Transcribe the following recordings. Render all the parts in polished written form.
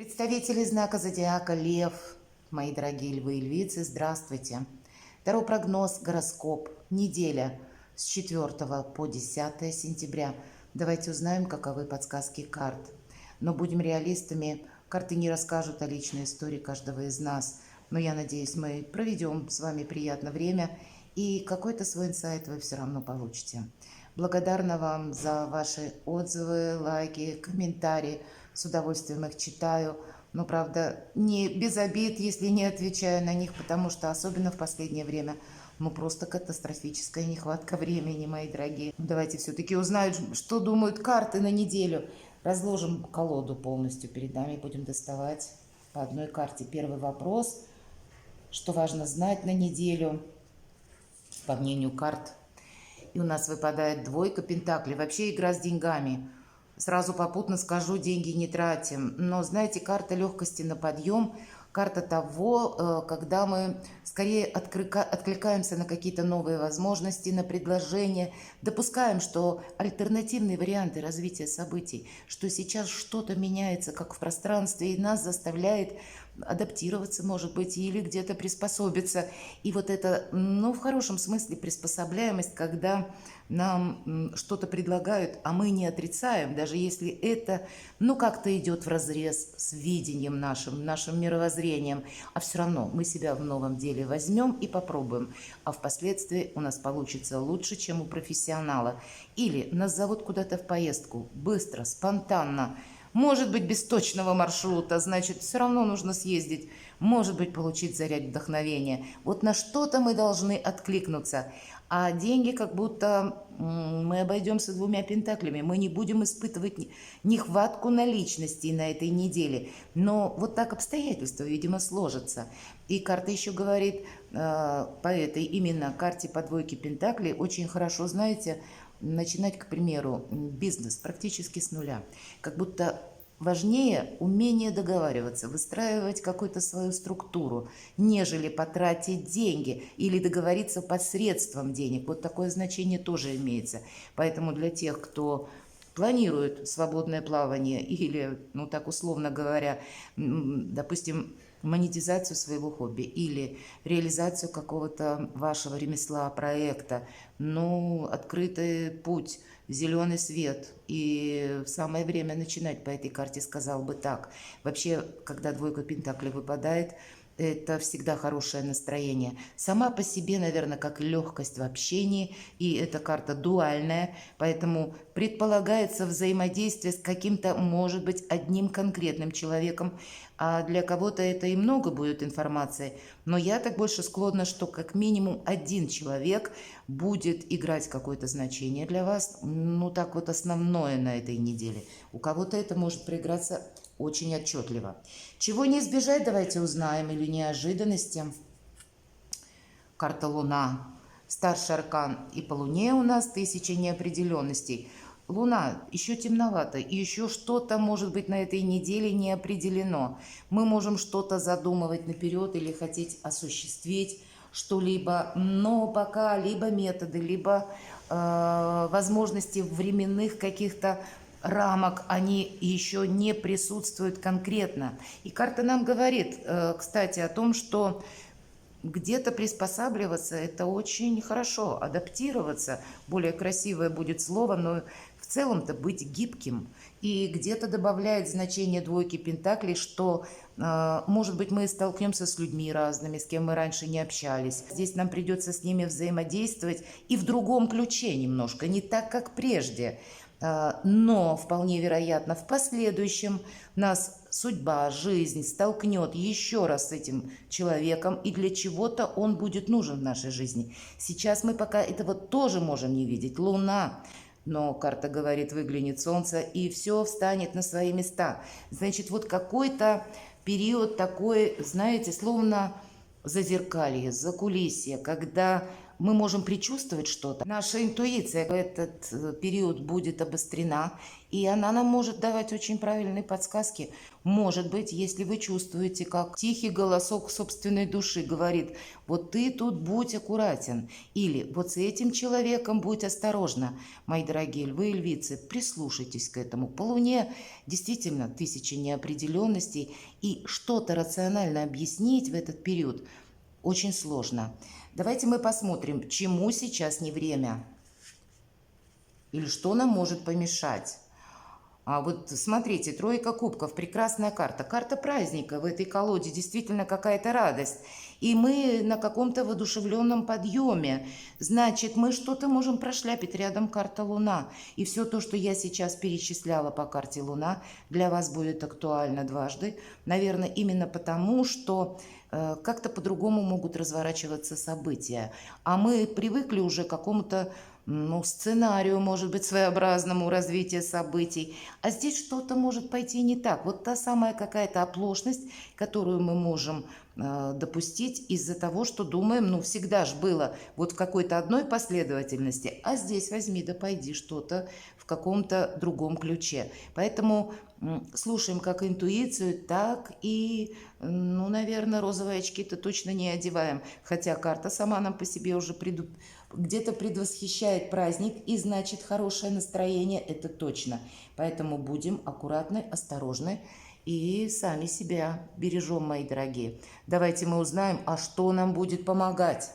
Представители знака зодиака Лев, мои дорогие львы и львицы, здравствуйте. Таро прогноз, гороскоп, неделя с 4 по 10 сентября. Давайте узнаем, каковы подсказки карт. Но будем реалистами, карты не расскажут о личной истории каждого из нас. Но я надеюсь, мы проведем с вами приятное время, и какой-то свой инсайт вы все равно получите. Благодарна вам за ваши отзывы, лайки, комментарии. С удовольствием их читаю. Но, правда, не без обид, если не отвечаю на них, потому что особенно в последнее время, просто катастрофическая нехватка времени, мои дорогие. Давайте все-таки узнаем, что думают карты на неделю. Разложим колоду полностью перед нами, будем доставать по одной карте. Первый вопрос, что важно знать на неделю, по мнению карт. И у нас выпадает двойка пентаклей. Вообще игра с деньгами. Сразу попутно скажу, деньги не тратим. Но, знаете, карта легкости на подъем, карта того, когда мы скорее откликаемся на какие-то новые возможности, на предложения, допускаем, что альтернативные варианты развития событий, что сейчас что-то меняется, как в пространстве, и нас заставляет адаптироваться, может быть, или где-то приспособиться. И вот это, в хорошем смысле приспособляемость, когда нам что-то предлагают, а мы не отрицаем, даже если это, как-то идет вразрез с видением нашим мировоззрением, а все равно мы себя в новом деле возьмем и попробуем, а впоследствии у нас получится лучше, чем у профессионала. Или нас зовут куда-то в поездку, быстро, спонтанно, может быть, без точного маршрута, значит, все равно нужно съездить. Может быть, получить заряд вдохновения. Вот на что-то мы должны откликнуться. А деньги как будто мы обойдемся двумя пентаклями. Мы не будем испытывать нехватку наличности на этой неделе. Но вот так обстоятельства, видимо, сложатся. И карта еще говорит, по этой именно карте по двойке пентаклей, очень хорошо, знаете, начинать, к примеру, бизнес практически с нуля. Как будто важнее умение договариваться, выстраивать какую-то свою структуру, нежели потратить деньги или договориться посредством денег. Вот такое значение тоже имеется. Поэтому для тех, кто планирует свободное плавание или, так условно говоря, допустим, монетизацию своего хобби или реализацию какого-то вашего ремесла, проекта, открытый путь, зеленый свет. И самое время начинать по этой карте, сказал бы так. Вообще, когда двойка пентаклей выпадает, это всегда хорошее настроение. Сама по себе, наверное, как легкость в общении, и эта карта дуальная, поэтому предполагается взаимодействие с каким-то, может быть, одним конкретным человеком, а для кого-то это и много будет информации. Но я так больше склонна, что как минимум один человек будет играть какое-то значение для вас, так вот основное на этой неделе. У кого-то это может проиграться очень отчетливо. Чего не избежать, давайте узнаем, или неожиданности. Карта Луна. Старший аркан. И по Луне у нас 1000 неопределенностей. Луна еще темновато, и еще что-то может быть на этой неделе не определено. Мы можем что-то задумывать наперед или хотеть осуществить что-либо, но пока либо методы, либо возможности временных каких-то рамок, они еще не присутствуют конкретно. И карта нам говорит, кстати, о том, что где-то приспосабливаться – это очень хорошо, адаптироваться, более красивое будет слово, но в целом-то быть гибким. И где-то добавляет значение двойки пентаклей, что, может быть, мы столкнемся с людьми разными, с кем мы раньше не общались. Здесь нам придется с ними взаимодействовать и в другом ключе немножко, не так, как прежде. Но вполне вероятно, в последующем нас судьба, жизнь столкнет еще раз с этим человеком, и для чего-то он будет нужен в нашей жизни. Сейчас мы пока этого тоже можем не видеть. Луна, но карта говорит, выглянет солнце, и все встанет на свои места. Значит, вот какой-то период такой, знаете, словно зазеркалье, закулисье, когда мы можем предчувствовать что-то. Наша интуиция в этот период будет обострена, и она нам может давать очень правильные подсказки. Может быть, если вы чувствуете, как тихий голосок собственной души говорит: вот ты тут будь аккуратен, или вот с этим человеком будь осторожна. Мои дорогие львы и львицы, прислушайтесь к этому. По Луне действительно тысячи неопределенностей, и что-то рационально объяснить в этот период очень сложно. Давайте мы посмотрим, чему сейчас не время, или что нам может помешать. А вот смотрите, тройка кубков, прекрасная карта. Карта праздника. В этой колоде действительно какая-то радость. И мы на каком-то воодушевленном подъеме. Значит, мы что-то можем прошляпить. Рядом карта Луна. И все то, что я сейчас перечисляла по карте Луна, для вас будет актуально дважды. Наверное, именно потому, что как-то по-другому могут разворачиваться события. А мы привыкли уже к какому-то сценарию, может быть, своеобразному развития событий. А здесь что-то может пойти не так. Вот та самая какая-то оплошность, которую мы можем допустить из-за того, что думаем, всегда же было вот в какой-то одной последовательности, а здесь возьми да пойди что-то в каком-то другом ключе. Поэтому слушаем как интуицию, так и, наверное, розовые очки-то точно не одеваем. Хотя карта сама нам по себе уже где-то предвосхищает праздник, и значит хорошее настроение, это точно. Поэтому будем аккуратны, осторожны и сами себя бережем, мои дорогие. Давайте мы узнаем, а что нам будет помогать.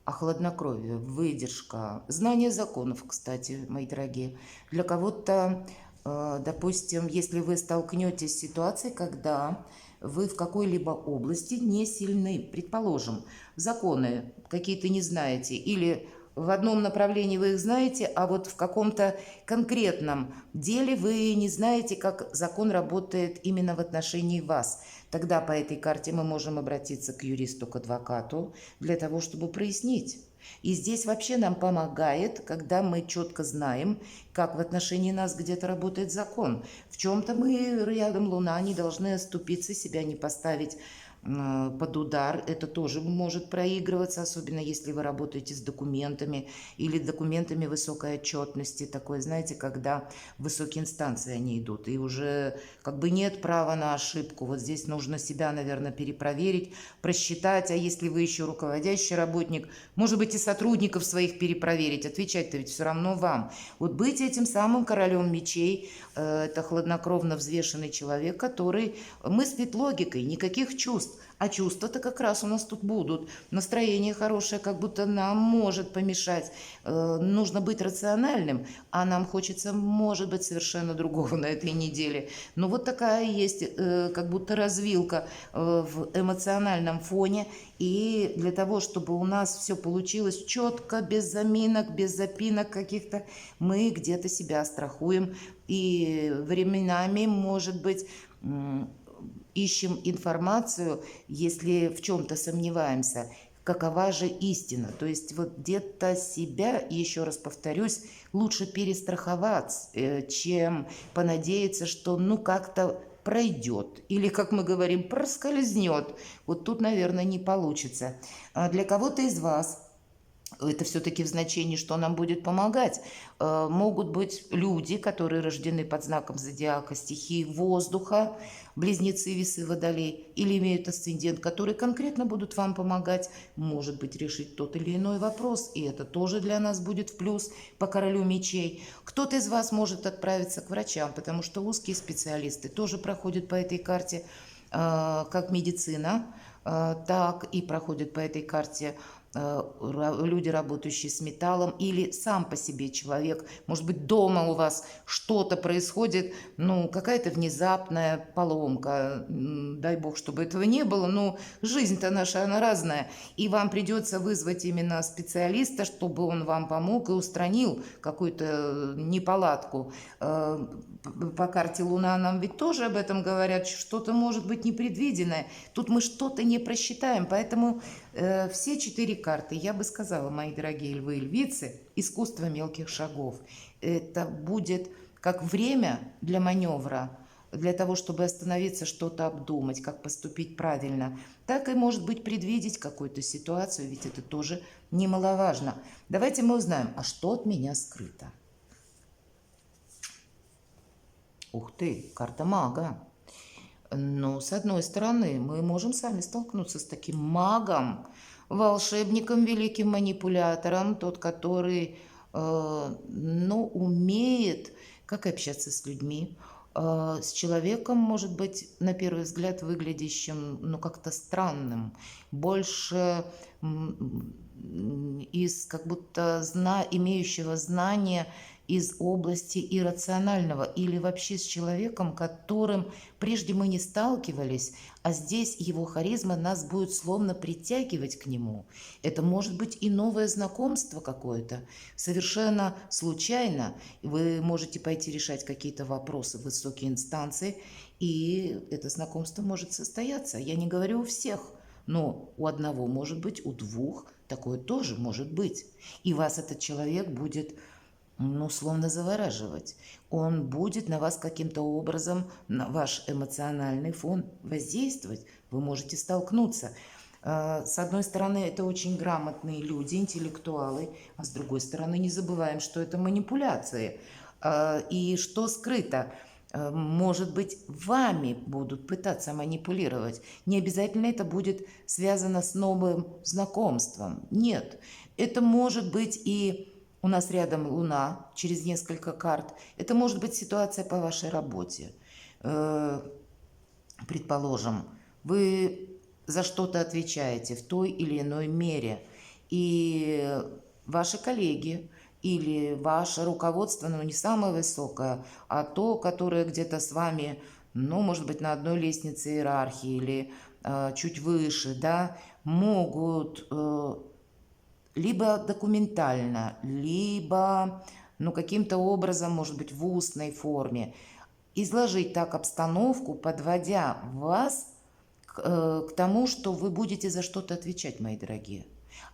А хладнокровие, выдержка, знание законов, кстати, мои дорогие. Для кого-то, допустим, если вы столкнетесь с ситуацией, когда вы в какой-либо области не сильны, предположим, законы какие-то не знаете, или в одном направлении вы их знаете, а вот в каком-то конкретном деле вы не знаете, как закон работает именно в отношении вас. Тогда по этой карте мы можем обратиться к юристу, к адвокату для того, чтобы прояснить. И здесь вообще нам помогает, когда мы четко знаем, как в отношении нас где-то работает закон. В чем-то мы рядом Луна, не должны оступиться, себя не поставить под удар. Это тоже может проигрываться, особенно если вы работаете с документами или документами высокой отчетности. Такое, знаете, когда в высокие инстанции они идут, и уже как бы нет права на ошибку. Вот здесь нужно себя, наверное, перепроверить, просчитать. А если вы еще руководящий работник, может быть, и сотрудников своих перепроверить. Отвечать-то ведь все равно вам. Вот быть этим самым королем мечей, это хладнокровно взвешенный человек, который мыслит логикой, никаких чувств. А чувства-то как раз у нас тут будут. Настроение хорошее как будто нам может помешать. Нужно быть рациональным, а нам хочется, может быть, совершенно другого на этой неделе. Но вот такая есть как будто развилка в эмоциональном фоне. И для того, чтобы у нас все получилось четко, без заминок, без запинок каких-то, мы где-то себя страхуем. И временами, может быть, ищем информацию, если в чем-то сомневаемся, какова же истина. То есть вот где-то себя, еще раз повторюсь, лучше перестраховать, чем понадеяться, что как-то пройдет. Или, как мы говорим, проскользнет. Вот тут, наверное, не получится. А для кого-то из вас это все-таки в значении, что нам будет помогать. Могут быть люди, которые рождены под знаком зодиака стихии воздуха, близнецы, весы, водолей, или имеют асцендент, которые конкретно будут вам помогать, может быть, решить тот или иной вопрос, и это тоже для нас будет в плюс по королю мечей. Кто-то из вас может отправиться к врачам, потому что узкие специалисты тоже проходят по этой карте, как медицина, так и проходят по этой карте люди, работающие с металлом, или сам по себе человек, может быть, дома у вас что-то происходит, какая-то внезапная поломка, дай бог, чтобы этого не было, но жизнь-то наша, она разная, и вам придется вызвать именно специалиста, чтобы он вам помог и устранил какую-то неполадку. По карте Луна нам ведь тоже об этом говорят, что-то может быть непредвиденное, тут мы что-то не просчитаем, поэтому все 4 карты, я бы сказала, мои дорогие львы и львицы, искусство мелких шагов. Это будет как время для маневра, для того, чтобы остановиться, что-то обдумать, как поступить правильно, так и, может быть, предвидеть какую-то ситуацию, ведь это тоже немаловажно. Давайте мы узнаем, а что от меня скрыто? Ух ты, карта мага. Ну, с одной стороны, мы можем сами столкнуться с таким магом, волшебником, великим манипулятором, тот, который, ну, умеет, как общаться с людьми, с человеком, может быть, на первый взгляд, выглядящим, ну, как-то странным, больше из как будто имеющего знания из области иррационального или вообще с человеком, которым прежде мы не сталкивались, а здесь его харизма нас будет словно притягивать к нему. Это может быть и новое знакомство какое-то, совершенно случайно. Вы можете пойти решать какие-то вопросы в высокие инстанции, и это знакомство может состояться. Я не говорю у всех, но у одного может быть, у двух такое тоже может быть. И вас этот человек будет, ну, словно завораживать. Он будет на вас каким-то образом, на ваш эмоциональный фон воздействовать. Вы можете столкнуться. С одной стороны, это очень грамотные люди, интеллектуалы, а с другой стороны, не забываем, что это манипуляции. И что скрыто? Может быть, вами будут пытаться манипулировать. Не обязательно это будет связано с новым знакомством. Нет, это может быть и... У нас рядом Луна, через несколько карт. Это может быть ситуация по вашей работе. Предположим, вы за что-то отвечаете в той или иной мере. И ваши коллеги или ваше руководство, ну, не самое высокое, а то, которое где-то с вами, ну, может быть, на одной лестнице иерархии или чуть выше, да, могут... либо документально, либо, ну, каким-то образом, может быть, в устной форме, изложить так обстановку, подводя вас к тому, что вы будете за что-то отвечать, мои дорогие.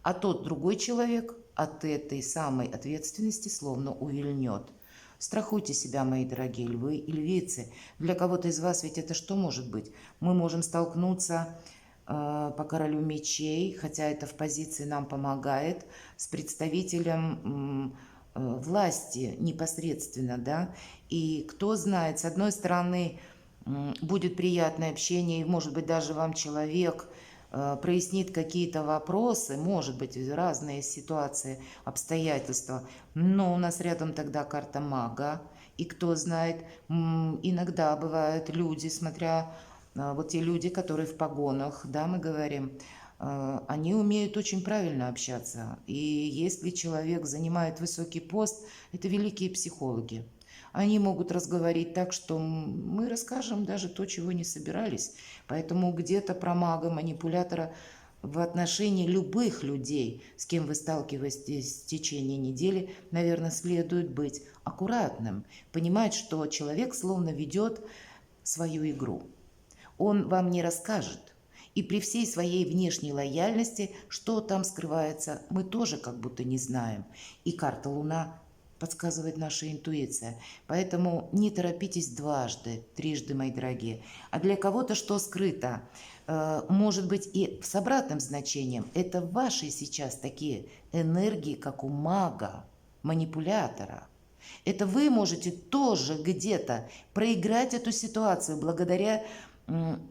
А тот другой человек от этой самой ответственности словно увильнет. Страхуйте себя, мои дорогие львы и львицы. Для кого-то из вас ведь это что может быть? Мы можем столкнуться по королю мечей, хотя это в позиции нам помогает, с представителем власти непосредственно, да, и кто знает, с одной стороны, будет приятное общение, и, может быть, даже вам человек прояснит какие-то вопросы, может быть, разные ситуации, обстоятельства, но у нас рядом тогда карта мага, и кто знает, иногда бывают люди, смотря... Вот те люди, которые в погонах, да, мы говорим, они умеют очень правильно общаться. И если человек занимает высокий пост, это великие психологи. Они могут разговорить так, что мы расскажем даже то, чего не собирались. Поэтому где-то про мага, манипулятора в отношении любых людей, с кем вы сталкиваетесь в течение недели, наверное, следует быть аккуратным. Понимать, что человек словно ведет свою игру. Он вам не расскажет. И при всей своей внешней лояльности, что там скрывается, мы тоже как будто не знаем. И карта Луна подсказывает наша интуиция. Поэтому не торопитесь дважды, трижды, мои дорогие. А для кого-то что скрыто? Может быть и с обратным значением. Это ваши сейчас такие энергии, как у мага, манипулятора. Это вы можете тоже где-то проиграть эту ситуацию благодаря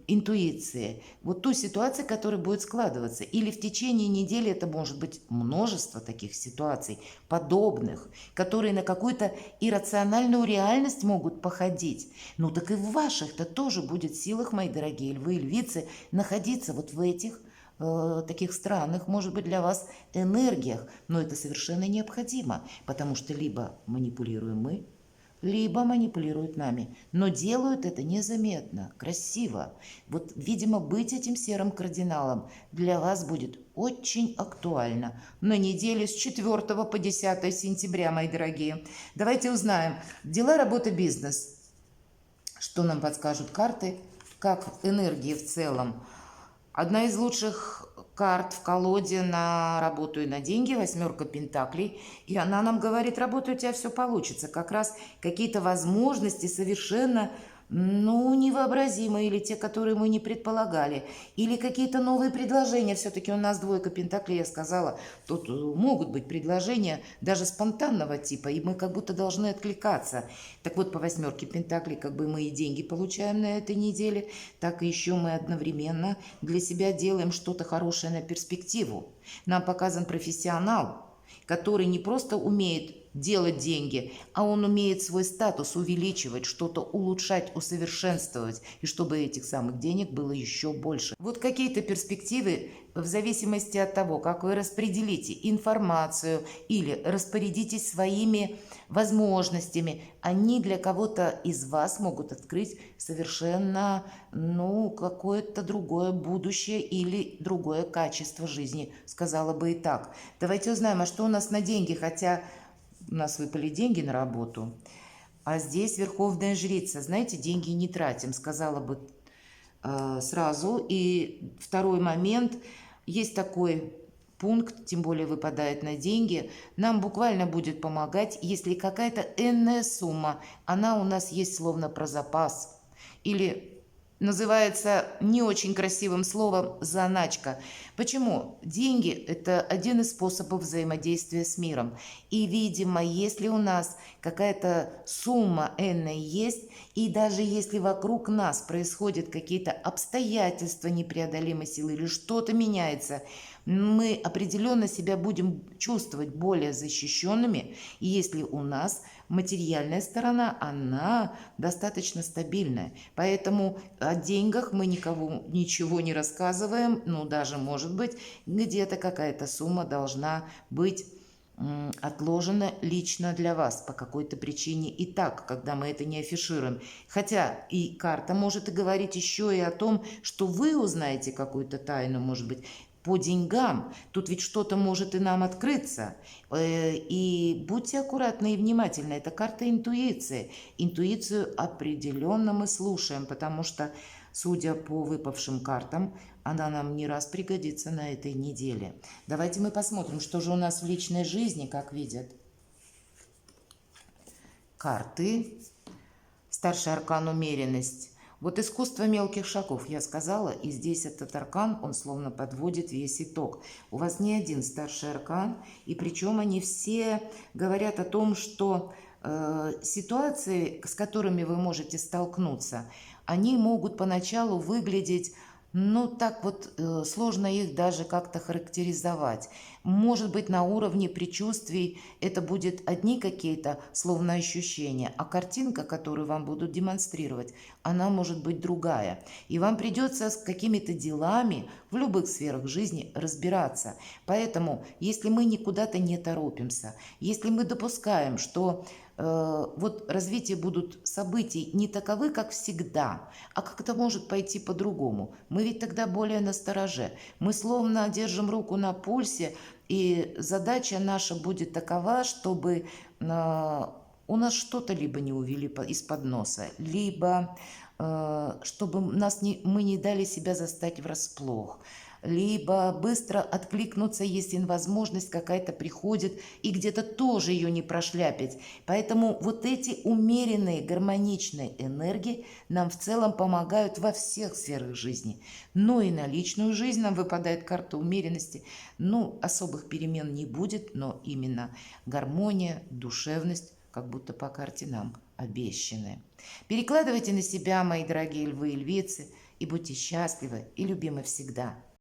интуиции, вот ту ситуацию, которая будет складываться. Или в течение недели это может быть множество таких ситуаций, подобных, которые на какую-то иррациональную реальность могут походить. Ну так и в ваших-то тоже будет силах, мои дорогие львы и львицы, находиться вот в этих таких странных, может быть, для вас энергиях. Но это совершенно необходимо, потому что либо манипулируем мы, либо манипулируют нами, но делают это незаметно, красиво. Вот, видимо, быть этим серым кардиналом для вас будет очень актуально на неделе с 4 по 10 сентября, мои дорогие. Давайте узнаем. Дела, работа, бизнес. Что нам подскажут карты, как энергии в целом. Одна из лучших карт в колоде на работу и на деньги, 8 пентаклей, и она нам говорит, работай, у тебя все получится. Как раз какие-то возможности совершенно ну, невообразимые, или те, которые мы не предполагали, или какие-то новые предложения. Все-таки у нас двойка пентаклей, я сказала, тут могут быть предложения даже спонтанного типа, и мы как будто должны откликаться. Так вот, по восьмерке пентаклей как бы мы и деньги получаем на этой неделе, так и еще мы одновременно для себя делаем что-то хорошее на перспективу. Нам показан профессионал, который не просто умеет делать деньги, а он умеет свой статус увеличивать, что-то улучшать, усовершенствовать, и чтобы этих самых денег было еще больше. Вот какие-то перспективы в зависимости от того, как вы распределите информацию или распорядитесь своими возможностями, они для кого-то из вас могут открыть совершенно, какое-то другое будущее или другое качество жизни, сказала бы и так. Давайте узнаем, а что у нас на деньги, хотя у нас выпали деньги на работу, а здесь Верховная Жрица. Знаете, деньги не тратим, сказала бы сразу. И второй момент, есть такой пункт, тем более выпадает на деньги, нам буквально будет помогать, если какая-то энная сумма, она у нас есть словно про запас, или называется не очень красивым словом заначка. Почему? Деньги – это один из способов взаимодействия с миром. И, видимо, если у нас какая-то сумма энная есть, и даже если вокруг нас происходят какие-то обстоятельства непреодолимой силы или что-то меняется, мы определенно себя будем чувствовать более защищенными, и если у нас материальная сторона, она достаточно стабильная. Поэтому о деньгах мы никому ничего не рассказываем, даже, может быть, где-то какая-то сумма должна быть отложено лично для вас по какой-то причине и так, когда мы это не афишируем. Хотя и карта может и говорить еще и о том, что вы узнаете какую-то тайну, может быть, по деньгам. Тут ведь что-то может и нам открыться. И будьте аккуратны и внимательны. Это карта интуиции. Интуицию определенно мы слушаем, потому что, судя по выпавшим картам, она нам не раз пригодится на этой неделе. Давайте мы посмотрим, что же у нас в личной жизни, как видят карты. Старший аркан умеренность. Вот искусство мелких шагов, я сказала, и здесь этот аркан, он словно подводит весь итог. У вас не один старший аркан, и причем они все говорят о том, что ситуации, с которыми вы можете столкнуться, они могут поначалу выглядеть, так вот сложно их даже как-то характеризовать. Может быть, на уровне предчувствий это будет одни какие-то словно ощущения, а картинка, которую вам будут демонстрировать, она может быть другая. И вам придется с какими-то делами в любых сферах жизни разбираться. Поэтому, если мы никуда-то не торопимся, если мы допускаем, что вот развитие будут событий не таковы, как всегда, а как-то может пойти по-другому. Мы ведь тогда более настороже. Мы словно держим руку на пульсе, и задача наша будет такова, чтобы у нас что-то либо не увели из-под носа, либо чтобы мы не дали себя застать врасплох, либо быстро откликнуться, если возможность какая-то приходит, и где-то тоже ее не прошляпить. Поэтому вот эти умеренные, гармоничные энергии нам в целом помогают во всех сферах жизни. Но и на личную жизнь нам выпадает карта умеренности. Особых перемен не будет, но именно гармония, душевность, как будто по карте нам обещаны. Перекладывайте на себя, мои дорогие львы и львицы, и будьте счастливы и любимы всегда.